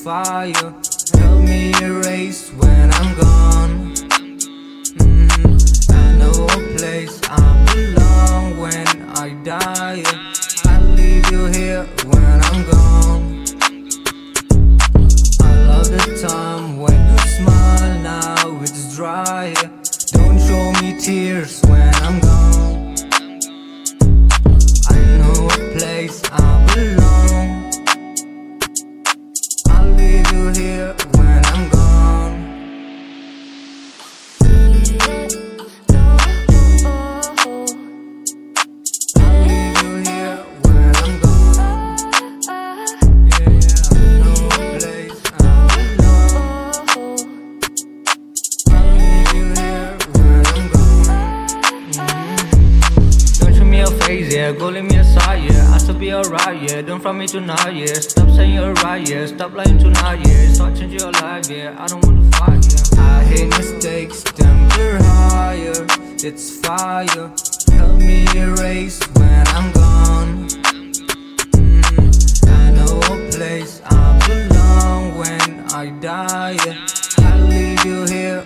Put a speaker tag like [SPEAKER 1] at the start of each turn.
[SPEAKER 1] fire. Help me erase when I'm gone. I know a place I belong when I die. I'll leave you here when I'm gone. I love the time when you smile, now it's dry. Don't show me tears when I'm gone. I know a place I belong. I'll leave you here when I'm gone. I'll leave you here when I'm gone. Yeah, I know a place I belong. I'll leave you here when I'm gone. Don't show me your face, yeah. Go leave me aside, yeah. I should be alright, yeah. Don't from me tonight, yeah. Stop saying you're right, yeah. Stop lying tonight, yeah. Start changing your life, yeah. I don't wanna fight, yeah. I hate mistakes, temper higher. It's fire. Help me erase when I'm gone. I know a place I belong when I die, yeah. I'll leave you here